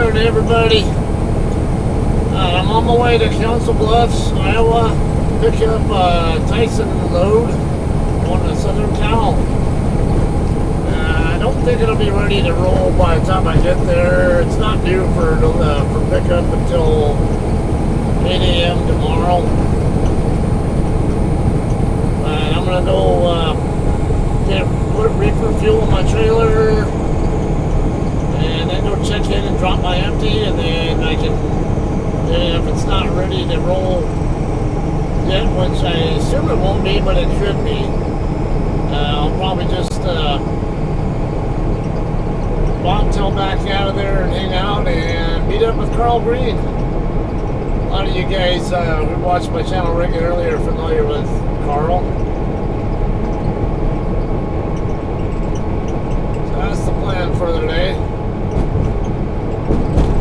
morning, everybody. I'm on my way to Council Bluffs, Iowa, to pick up Tyson load on the Southern Cal. I don't think it'll be ready to roll by the time I get there. It's not due for pickup until 8 a.m. tomorrow. And I'm gonna go put reefer fuel in my trailer, and then go check in and drop my empty, and then I can, if it's not ready to roll yet, which I assume it won't be, but it should be, I'll probably just bobtail back out of there and hang out and meet up with Carl Green. A lot of you guys who watch my channel regularly are familiar with Carl. So that's the plan for the day.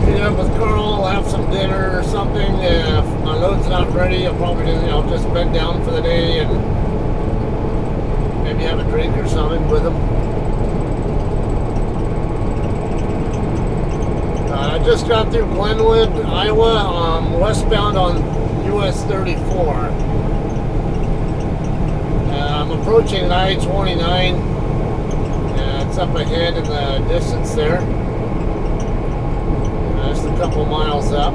Meet up with Carl, have some dinner or something. If my load's not ready, I'll probably just bed down for the day and maybe have a drink or something with him. I just got through Glenwood, Iowa, westbound on US 34. I'm approaching I-29. It's up ahead in the distance there. Just a couple miles up.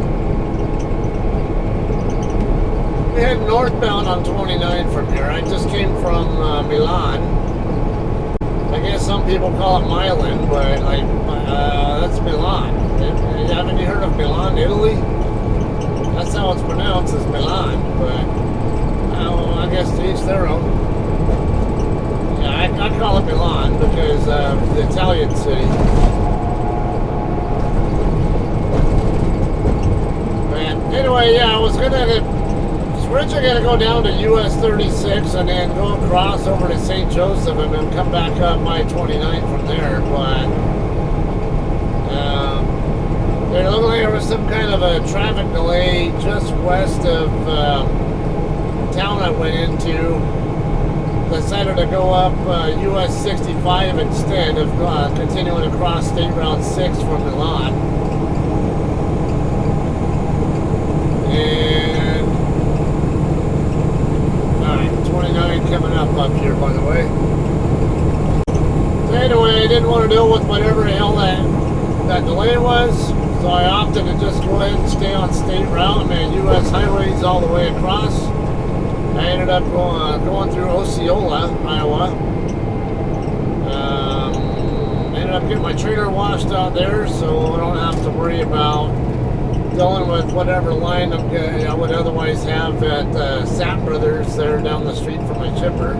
We head northbound on 29 from here. I just came from Milan. I guess some people call it Milan, but that's Milan. Haven't you heard of Milan, Italy? That's how it's pronounced, is Milan, but I guess to each their own. Yeah, I call it Milan because the Italian city. And anyway, yeah, I was originally gonna go down to US 36 and then go across over to St. Joseph and then come back up I-29 from there, but it looked like there was some kind of a traffic delay just west of town I went into. Decided to go up US 65 instead of continuing across State Route 6 from Milan. And alright, 29 coming up here, by the way. So anyway, I didn't want to deal with whatever the hell that delay was. So I opted to just go ahead and stay on state route and U.S. highways all the way across. I ended up going through Osceola, Iowa. Ended up getting my trailer washed out there, so I don't have to worry about dealing with whatever line I would otherwise have at Sapp Brothers there down the street from my chipper.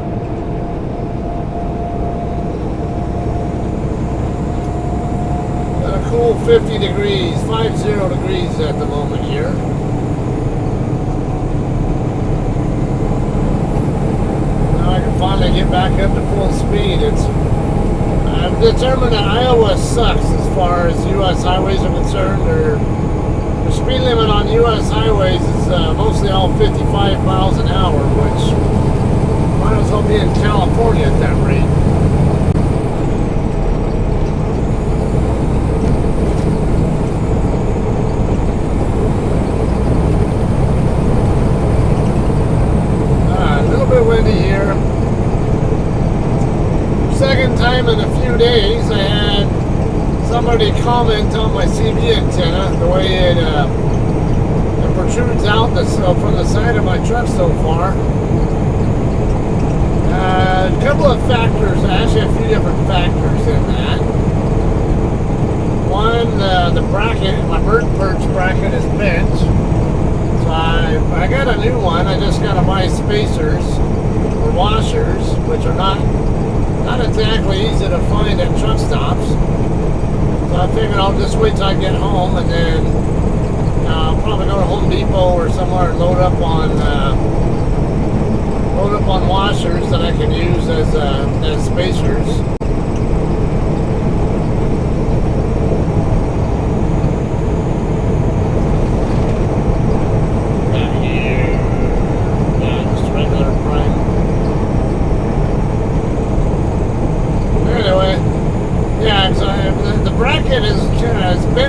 Cool 50 degrees, 50 degrees at the moment here. Now I can finally get back up to full speed. I've determined that Iowa sucks as far as U.S. highways are concerned. The speed limit on U.S. highways is mostly all 55 miles an hour, which might as well be in California at that rate. Windy here. Second time in a few days I had somebody comment on my CV antenna, the way it protrudes out from the side of my truck so far. A couple of factors, actually a few different factors in that. One, the bracket, my bird perch bracket is bent. So I got a new one. I just got to buy spacers or washers, which are not exactly easy to find at truck stops. So I figured I'll just wait till I get home and then I'll probably go to Home Depot or somewhere and load up on washers that I can use as spacers.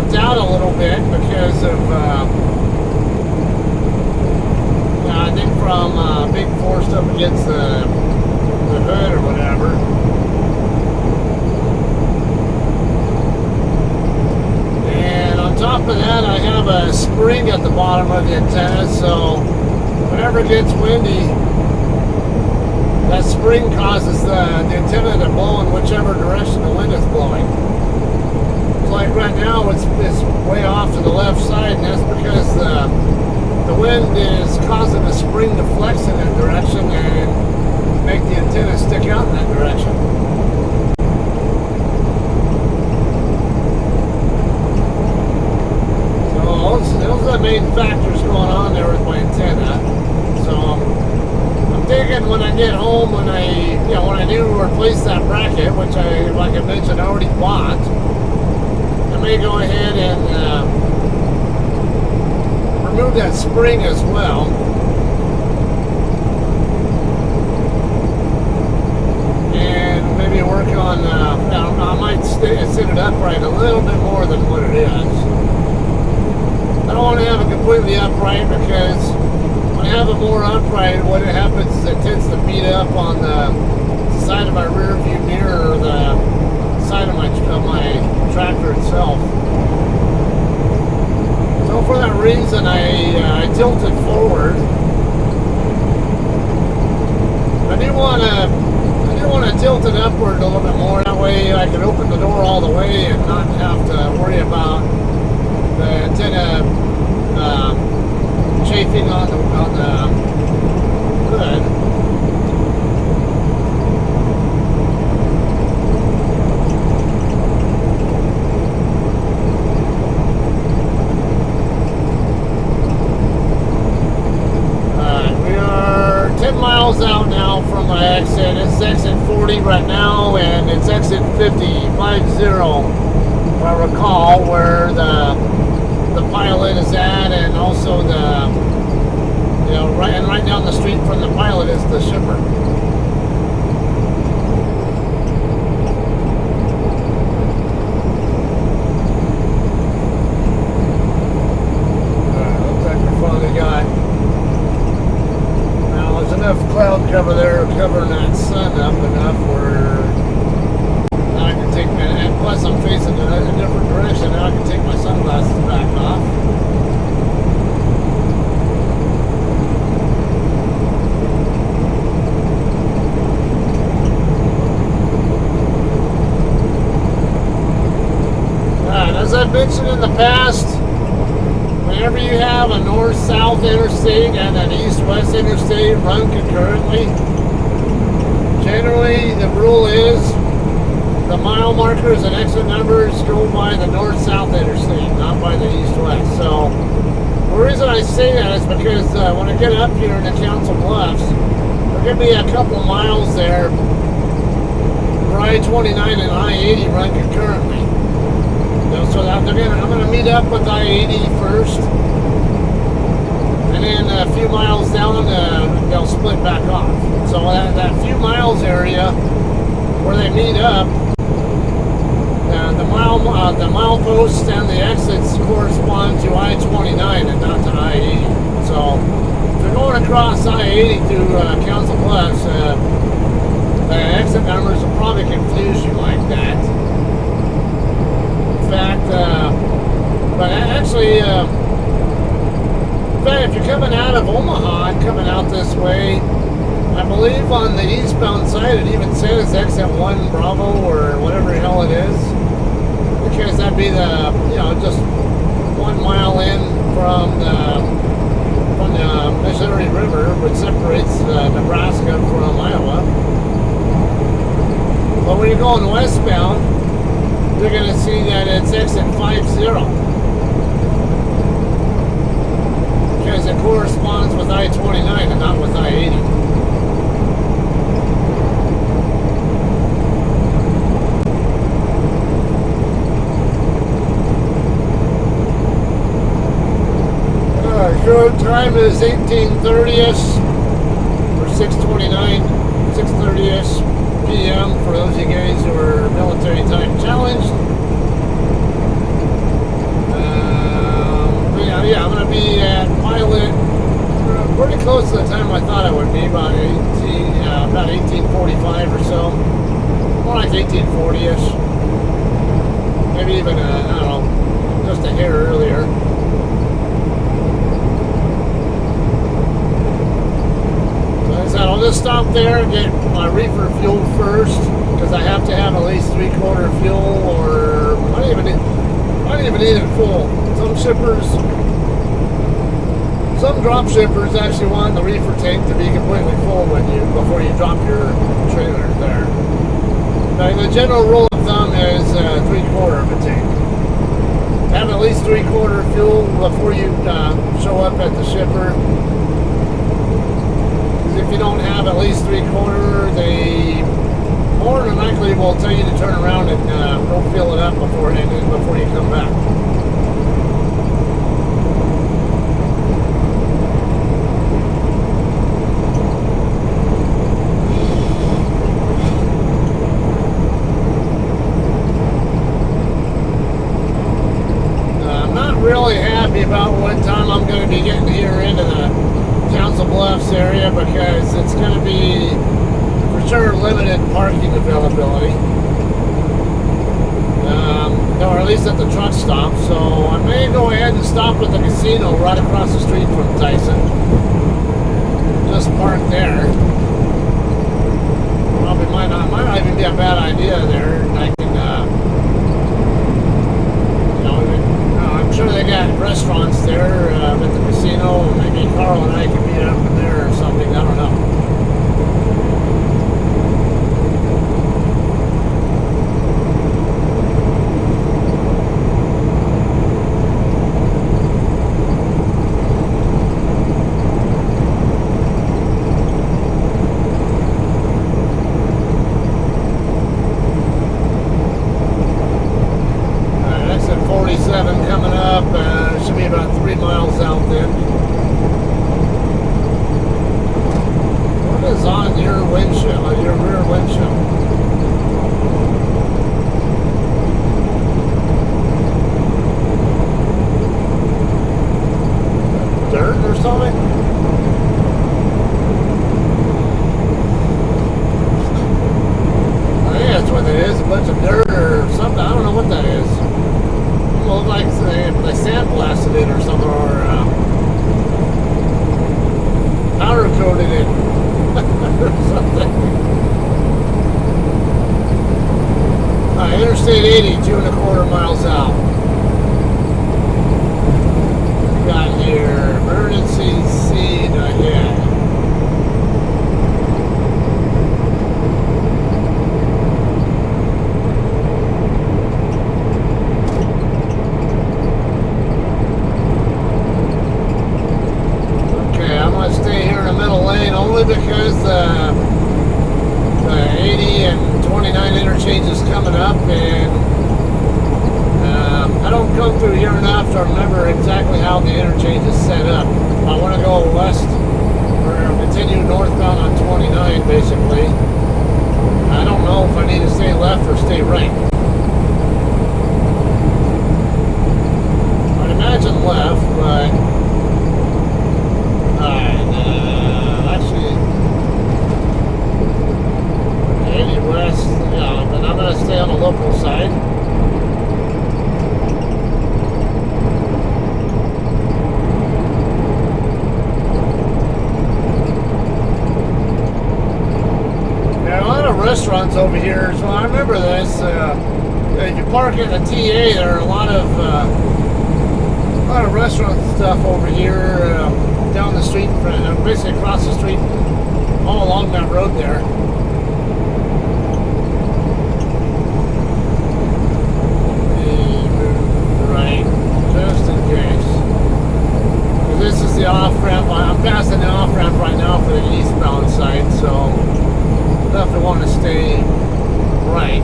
bent out a little bit because of, I think from being forced up against the hood or whatever. And on top of that, I have a spring at the bottom of the antenna, so whenever it gets windy, that spring causes the antenna to blow in whichever direction the wind is blowing. Like right now, it's way off to the left side, and that's because the wind is causing the spring to flex in that direction and make the antenna stick out in that direction. So those are the main factors going on there with my antenna. So I'm thinking when I get home, when I do replace that bracket, which like I mentioned, I already bought. I may go ahead and remove that spring as well. And maybe work on, I might set it upright a little bit more than what it is. I don't want to have it completely upright because when I have it more upright, what happens is it tends to beat up on the side of my rear view mirror or the side of my tractor itself. So for that reason, I tilted forward. I do want to tilt it upward a little bit more. That way, I can open the door all the way and not have to worry about the antenna chafing on the hood. Out now from my exit. It's exit 40 right now, and it's exit 50, if I recall, where the pilot is at, and also right down the street from the pilot is the shipper. Looks like we finally got enough cloud cover there covering that sun up enough where now I can take my, and plus I'm facing a different direction, now I can take my sunglasses back off. And as I've mentioned in the past, whenever you have a north-south interstate and an east-west interstate run concurrently, generally the rule is the mile markers and exit numbers go by the north-south interstate, not by the east-west. So the reason I say that is because when I get up here in the Council Bluffs, there could be a couple miles there where I-29 and I-80 run concurrently. So I'm going to meet up with I-80 first, and then a few miles down, they'll split back off. So that few miles area where they meet up, the mile posts and the exits correspond to I-29 and not to I-80. So if you're going across I-80 through Council Bluffs, the exit numbers will probably confuse you like that. But actually, if you're coming out of Omaha and coming out this way, I believe on the eastbound side it even says exit 1 Bravo or whatever the hell it is, because that'd be just 1 mile in from the Missouri River, which separates Nebraska from Iowa. But when you're going westbound, you're going to see that it's exit 50 because it corresponds with I-29 and not with I-80. Current time is 18:30ish or 6:30ish p.m. for those of you guys who are military time challenged. close to the time I thought it would be, about 1845 or so. More like 1840-ish. Maybe even, I don't know, just a hair earlier. So I said, I'll just stop there and get my reefer fuel first, because I have to have at least 3/4 fuel, or I don't even need it full. Some drop shippers actually want the reefer tank to be completely full before you drop your trailer there. Now, the general rule of thumb is 3/4 of a tank. Have at least 3/4 fuel before you show up at the shipper. Because if you don't have at least 3/4, they more than likely will tell you to turn around and go fill it up before you come back. Really happy about what time I'm going to be getting here into the Council Bluffs area, because it's going to be for sure limited parking availability, or at least at the truck stop. So I may go ahead and stop at the casino right across the street from Tyson. Just park there. Probably might not even be a bad idea there. I can I'm sure they got restaurants there at the casino. Maybe Carl and I can meet up in there or something. I don't know. Coming up, should be about 3 miles out then. What is on your windshield, on your rear windshield? Dirt or something? I think that's what it is, a bunch of dirt or something. I don't know what that is. Look like they sandblasted it or something, or powder coated it or something. Interstate 80, 2.25 miles out. We got here emergency scene ahead. Only because the 80 and 29 interchange is coming up, and I don't come through here enough to remember exactly how the interchange is set up. If I want to go west or continue northbound on 29, basically, I don't know if I need to stay left or stay right. I'd imagine left, but west, yeah, but I'm going to stay on the local side. Yeah, a lot of restaurants over here, so I remember this. If you park in the TA, there are a lot of restaurant stuff over here down the street, basically across the street, all along that road there. Just in case. This is the off-ramp. I'm passing the off-ramp right now for the eastbound side, so definitely want to stay right.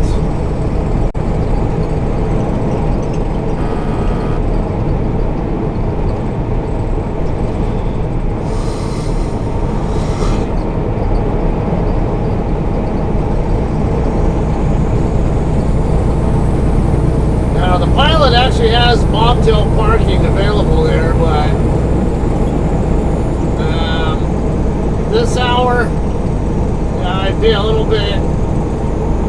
Actually has bobtail parking available there, but this hour, I'd be a little bit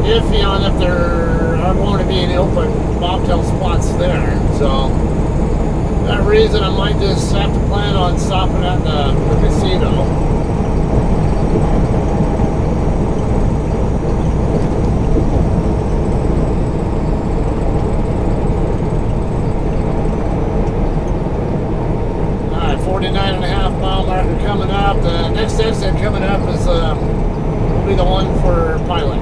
iffy on if there are going to be any open bobtail spots there. So, for that reason, I might just have to plan on stopping at the casino. Alright, 49.5 mile marker coming up. The next exit coming up is will be the one for Pilot.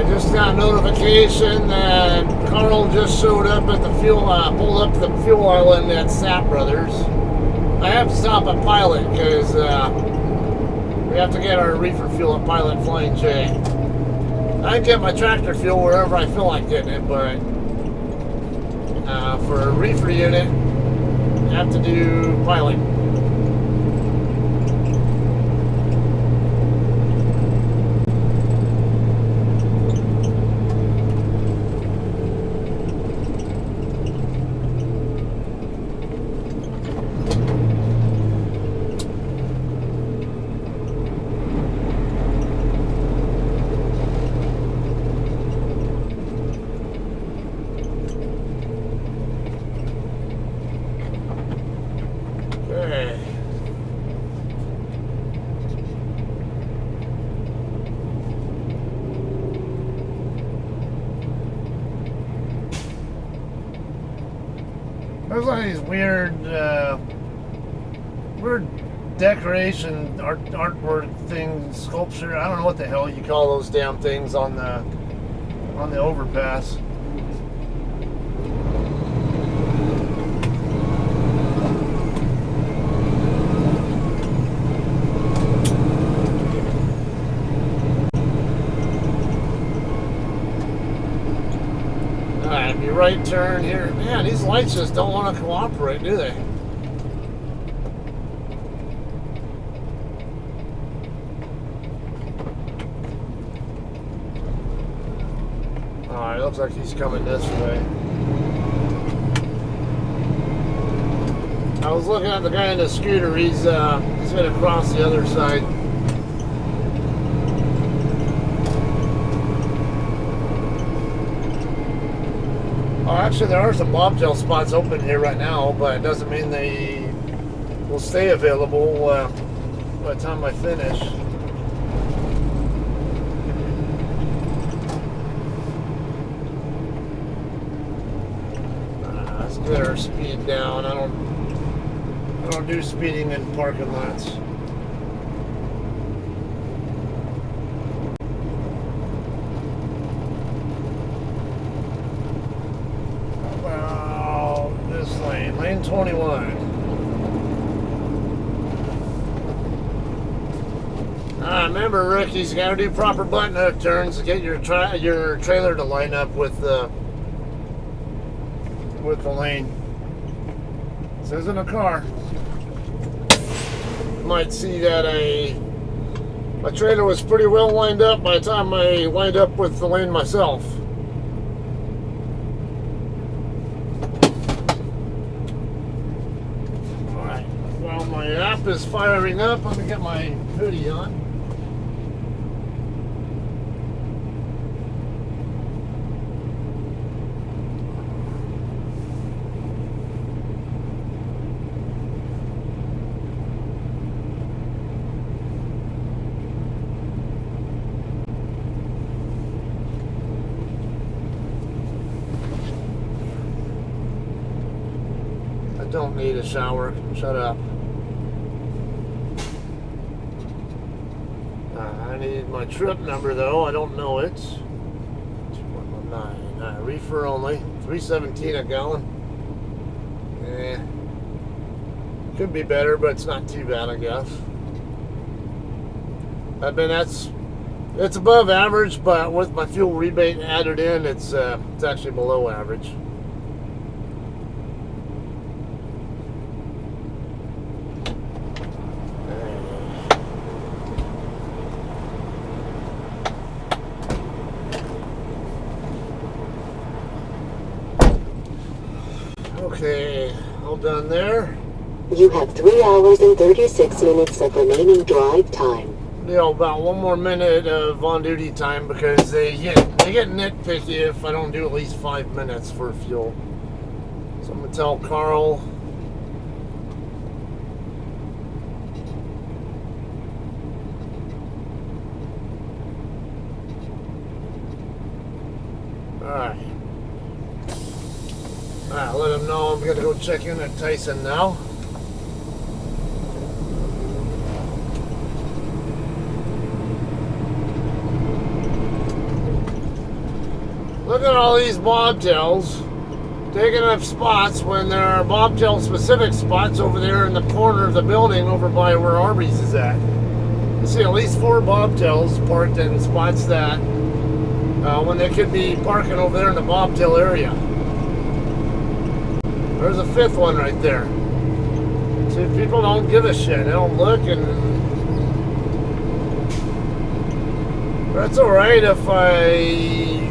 Just got a notification that Carl just showed up at the fuel, pulled up the fuel island at Sap Brothers. I have to stop at Pilot because we have to get our reefer fuel at Pilot Flying J. I can get my tractor fuel wherever I feel like getting it, but for a reefer unit, you have to do Pilot. There's like these weird decoration artwork things, sculpture. I don't know what the hell you call those damn things on the overpass. Alright, your right turn here. Man, these lights just don't want to cooperate, do they? Alright, looks like he's coming this way. I was looking at the guy in the scooter. He's headed across the other side. Oh, actually, there are some bobtail spots open here right now, but it doesn't mean they will stay available by the time I finish. Let's get our speed down. I don't do speeding in parking lots. Lane 21. Remember, rookies, you got to do proper button hook turns to get your trailer to line up with the lane. This isn't a car. You might see that my trailer was pretty well lined up by the time I lined up with the lane myself. My app is firing up. Let me get my hoodie on. I don't need a shower. Shut up. I need my trip number though. I don't know it. 2119. Reefer only. $3.17 a gallon. Could be better, but it's not too bad, I guess. I mean, it's above average, but with my fuel rebate added in, it's actually below average. Okay, all done there. You have 3 hours and 36 minutes of remaining drive time. You know, about 1 more minute of on-duty time because they get nitpicky if I don't do at least 5 minutes for fuel. So I'm gonna tell Carl. Alright. Alright, let him know I'm gonna go check in at Tyson now. Look at all these bobtails taking up spots when there are bobtail specific spots over there in the corner of the building over by where Arby's is at. You see at least 4 bobtails parked in spots that when they could be parking over there in the bobtail area. There's a 5th one right there. See, people don't give a shit. They don't look, and that's alright if I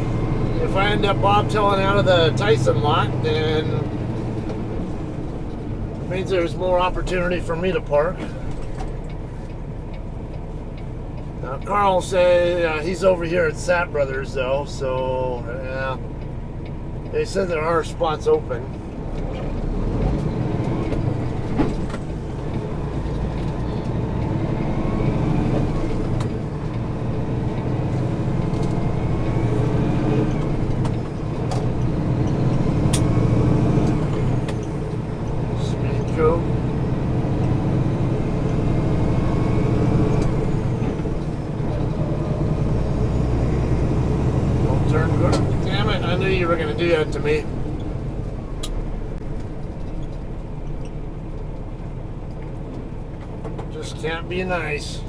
end up bobtailing out of the Tyson lot, then it means there's more opportunity for me to park. Now, Carl said he's over here at Sat Brothers, though, so yeah, they said there are spots open. Damn it, I knew you were going to do that to me. Just can't be nice.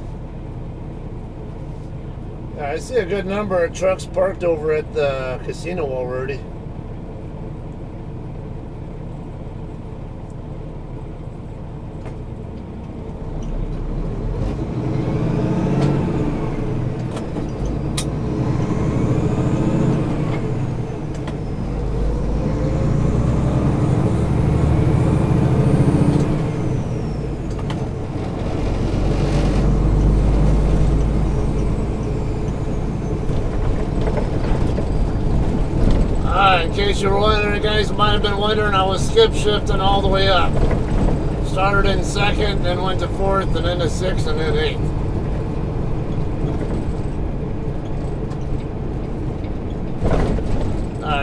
Yeah, I see a good number of trucks parked over at the casino already. In case you were wondering, guys, might have been wondering, I was skip shifting all the way up. Started in 2nd, then went to 4th, and then to 6th, and then 8th.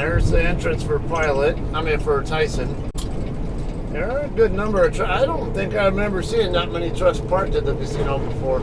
Here's the entrance for for Tyson. There are a good number of trucks. I don't think I remember seeing that many trucks parked at the casino before.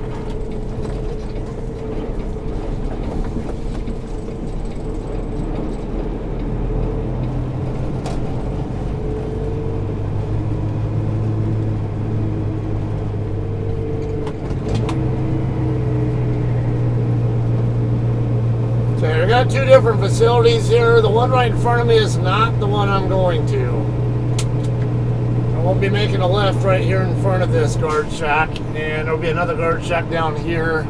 I got 2 different facilities here. The one right in front of me is not the one I'm going to. I won't be making a left right here in front of this guard shack, and there'll be another guard shack down here.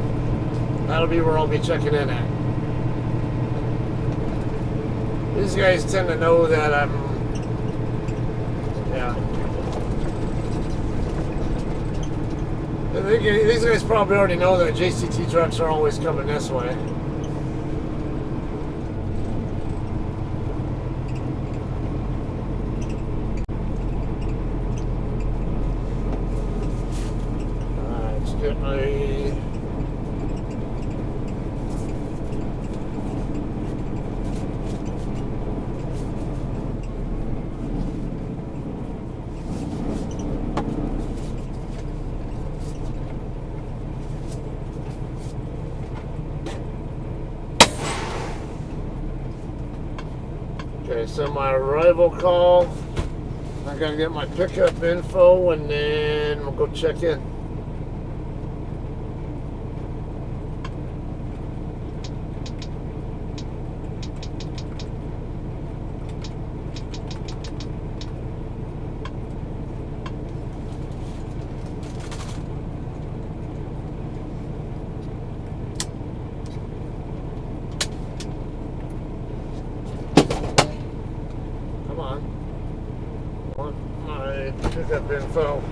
That'll be where I'll be checking in at. These guys tend to know that I'm, yeah. These guys probably already know that JCT trucks are always coming this way. Get my okay, so my arrival call I gotta get my pickup info and then we'll go check in. Come on. I want my pickup info.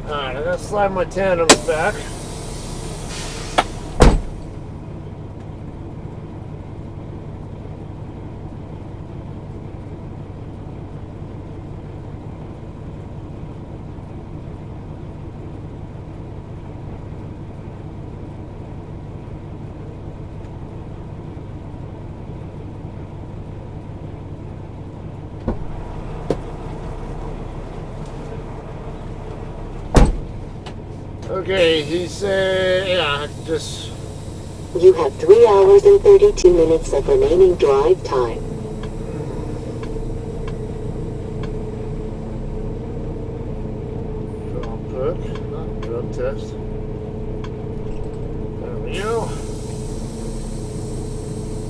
Alright, I'm gonna slide my tandems back. Okay, he said, yeah, just... You have 3 hours and 32 minutes of remaining drive time. Drop book, not drug test. There we go.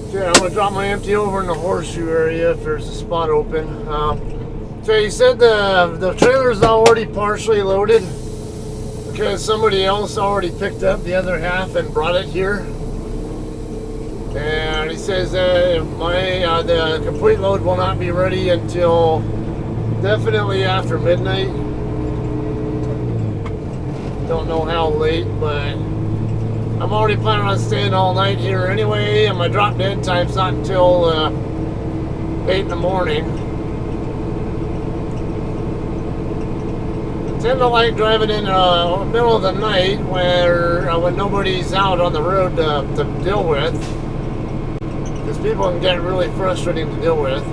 Okay, I'm gonna drop my empty over in the horseshoe area if there's a spot open. So he said the trailer's already partially loaded because somebody else already picked up the other half and brought it here. And he says the complete load will not be ready until definitely after midnight. Don't know how late, but I'm already planning on staying all night here anyway, and my drop dead time's not until 8 in the morning. I tend to like driving in the middle of the night when nobody's out on the road to deal with, because people can get really frustrating to deal with.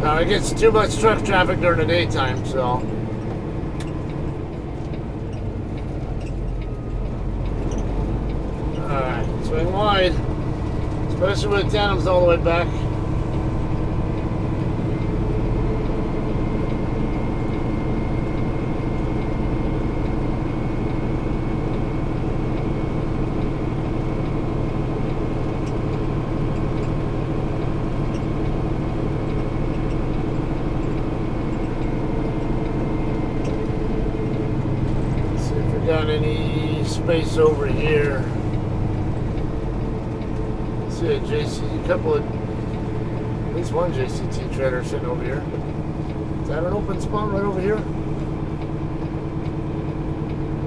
It gets too much truck traffic during the daytime, so. Alright, swing wide, especially with tandems all the way back. Got any space over here? See a couple of, at least one JCT trailer sitting over here. Is that an open spot right over here?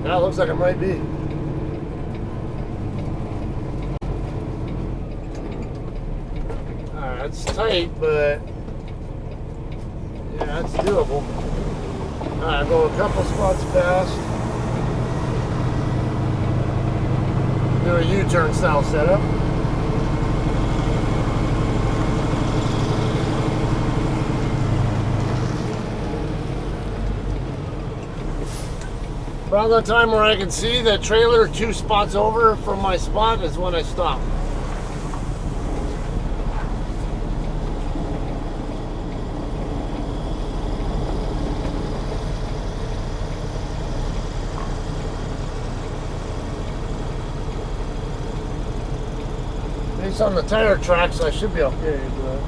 Yeah, it looks like it might be. Alright, it's tight, but yeah, it's doable. Alright, go a couple spots past. Do a U-turn style setup. Around the time where I can see the trailer 2 spots over from my spot is when I stop. On the tire tracks, I should be okay, but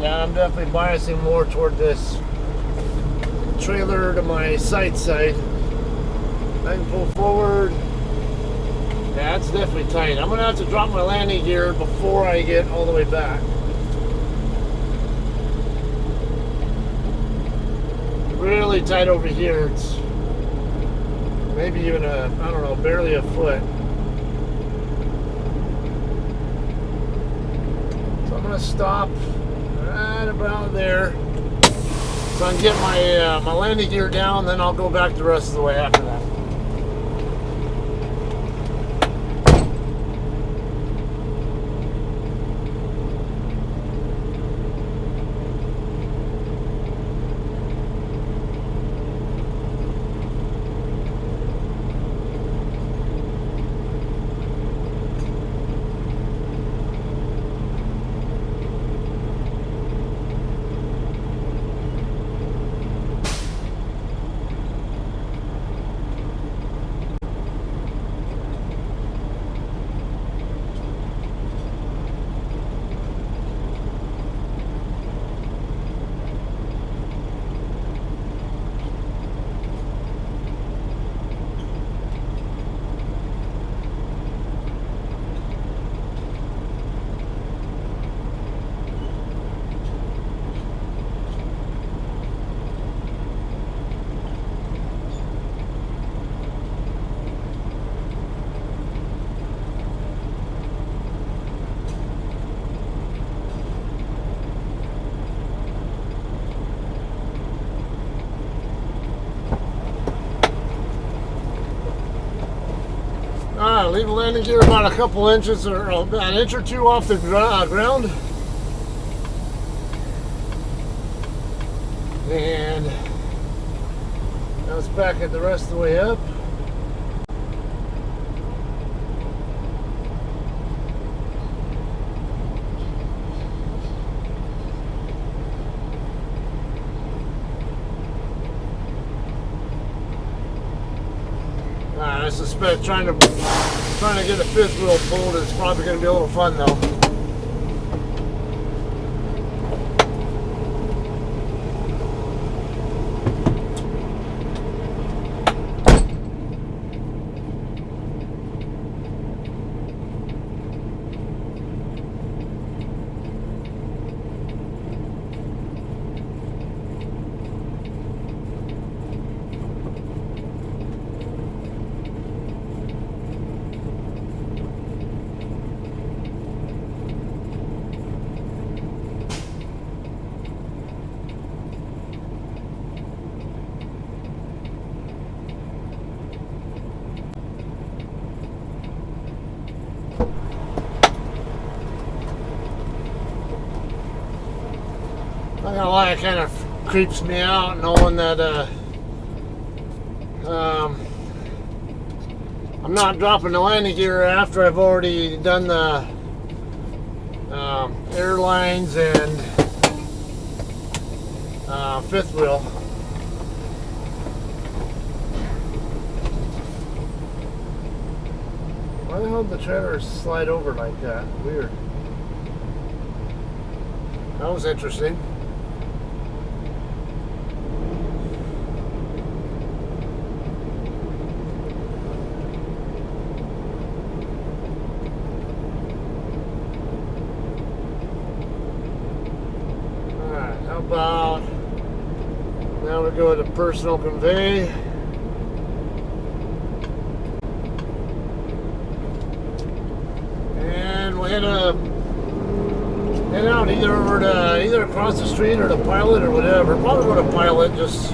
yeah, I'm definitely biasing more toward this trailer to my sight side. I can pull forward. Yeah, it's definitely tight. I'm gonna have to drop my landing gear before I get all the way back. Really tight over here. It's maybe even I don't know, barely a foot. So I'm gonna stop right about there so I can get my landing gear down, then I'll go back the rest of the way after that. leave the landing gear about a couple inches or an inch or two off the ground. And now let's back it the rest of the way up. I suspect trying to get a fifth wheel pulled is probably going to be a little fun though. Not gonna lie, it kind of creeps me out knowing that I'm not dropping the landing gear after I've already done the airlines and fifth wheel. Why the hell did the trailer slide over like that? Weird. That was interesting. About now we go to personal convey. And we'll head out either over to either across the street or to Pilot or whatever. Probably go to Pilot, just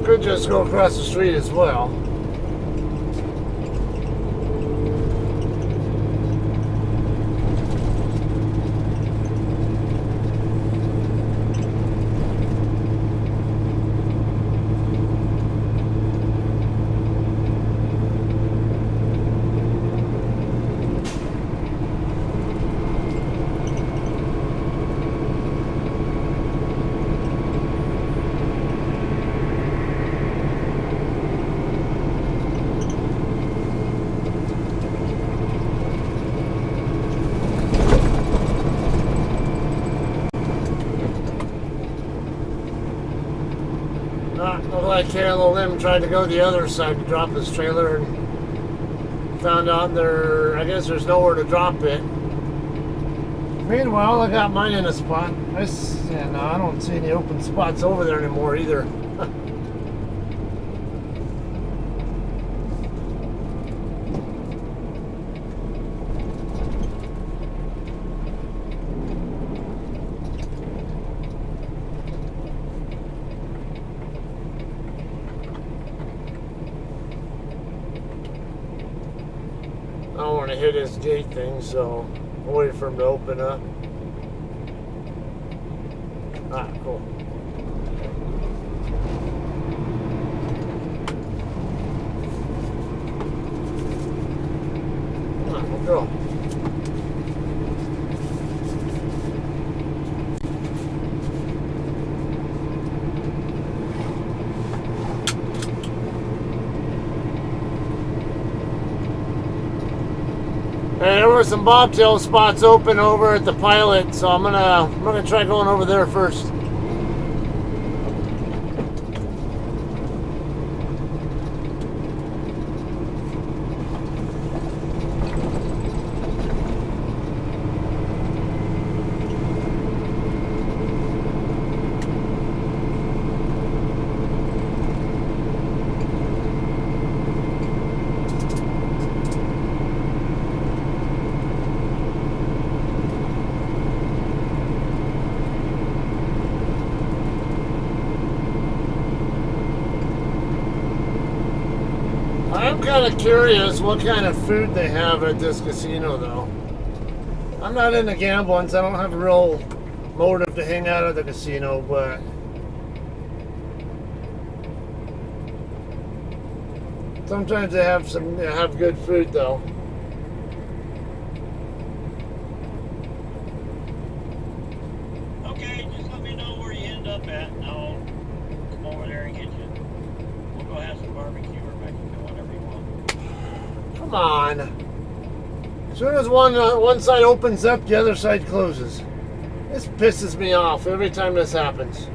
could just go across the street as well. Looked like Carol Lim tried to go the other side to drop his trailer and found out I guess there's nowhere to drop it. Meanwhile, I got mine in a spot. No, I don't see any open spots over there anymore either. I don't want to hit his gate thing, so I'll wait for him to open up. Ah, cool. Come on, we'll go. And there were some bobtail spots open over at the Pilot, so I'm gonna try going over there first. I'm kind of curious what kind of food they have at this casino, though. I'm not into gambling, so I don't have a real motive to hang out at the casino, but sometimes they have good food, though. Okay, just let me know where you end up at, and I'll come over there and get you. We'll go have some barbecue or Mexican, whatever you want. Come on. As soon as one side opens up, the other side closes. This pisses me off every time this happens.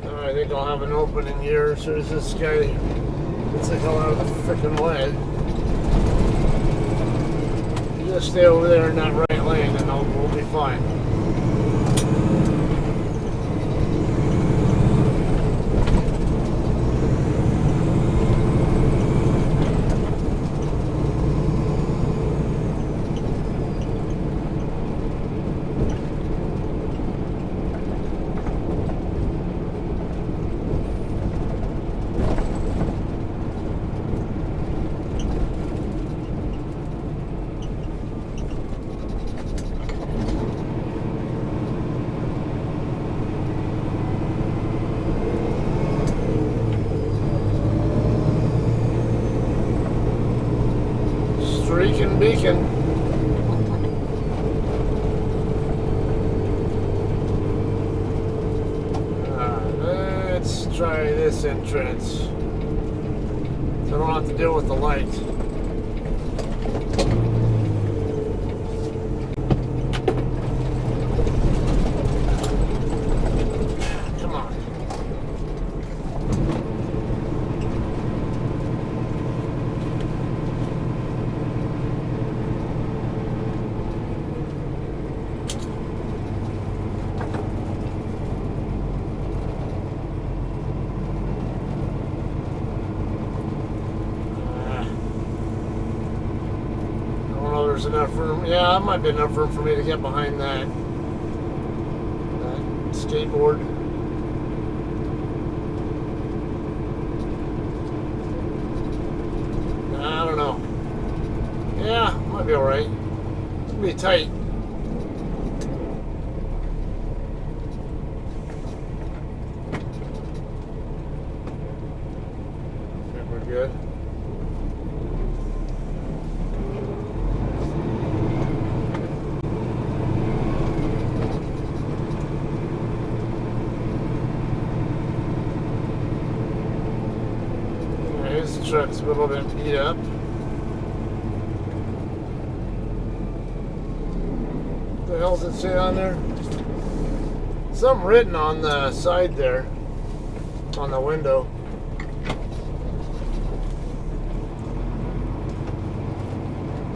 I think I'll have an opening here as soon as this guy gets the hell out of the freaking way. You just stay over there in that right lane and we'll be fine. Streaking beacon. Let's try this entrance. So I don't have to deal with the light. Come on. There's enough room. Yeah, that might be enough room for me to get behind that skateboard. I don't know. Yeah, might be alright. It's gonna be tight. Okay, we're good. This truck's a little bit beat up. What the hell does it say on there? Something written on the side there, on the window.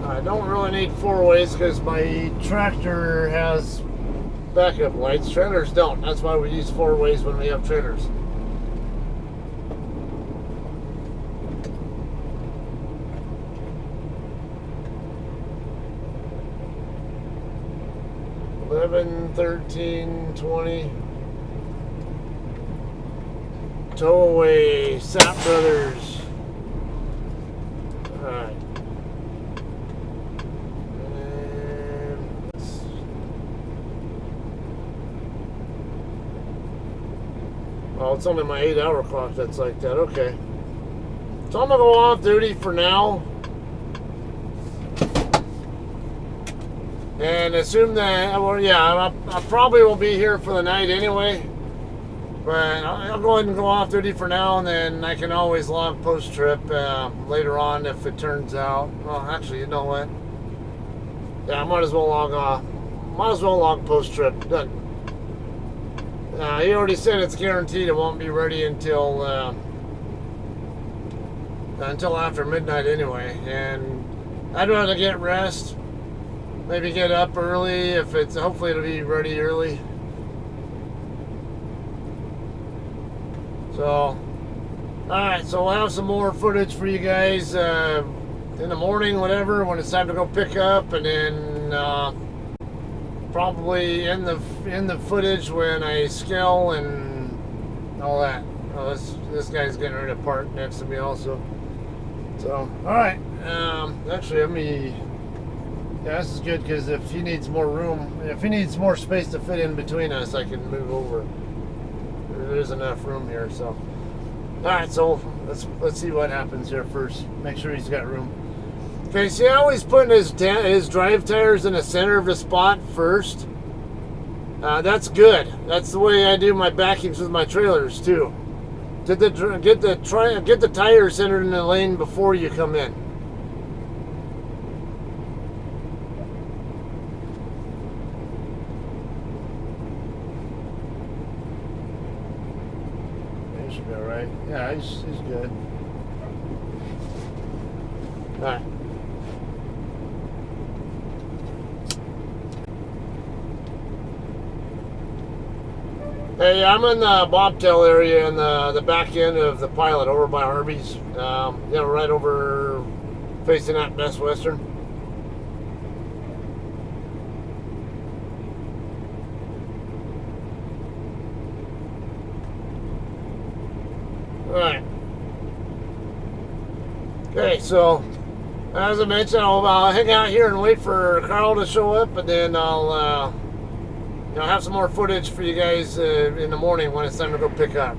I don't really need four ways because my tractor has backup lights. Trailers don't. That's why we use four ways when we have trailers. 11, 13, 20. Tow away, Sap Brothers. Alright. Well, it's only my 8-hour clock that's like that. Okay. So I'm going to go off duty for now. And assume that, well, yeah, I probably will be here for the night anyway. But I'll go ahead and go off duty for now, and then I can always log post-trip later on if it turns out. Well, actually, you know what? Yeah, I might as well log off. Might as well log post-trip. Done. He already said it's guaranteed it won't be ready until after midnight anyway. And I'd rather get rest. Maybe get up early if it's, hopefully it'll be ready early. So, alright, so we'll have some more footage for you guys in the morning, whatever, when it's time to go pick up, and then probably in the footage when I scale and all that. Oh, this guy's getting ready to park next to me also. So, alright, actually, let me, yeah, this is good, because if he needs more room, if he needs more space to fit in between us, I can move over. There's enough room here, so. Alright, so let's see what happens here first. Make sure he's got room. Okay, see how he's putting his drive tires in the center of the spot first? That's good. That's the way I do my backings with my trailers too. Get the tires centered in the lane before you come in. He should be all right. Yeah, he's good. All right. Hey, I'm in the bobtail area in the back end of the Pilot over by Harvey's. Right over facing that Best Western. Alright. Okay, so as I mentioned, I'll hang out here and wait for Carl to show up, and then I'll have some more footage for you guys in the morning when it's time to go pick up.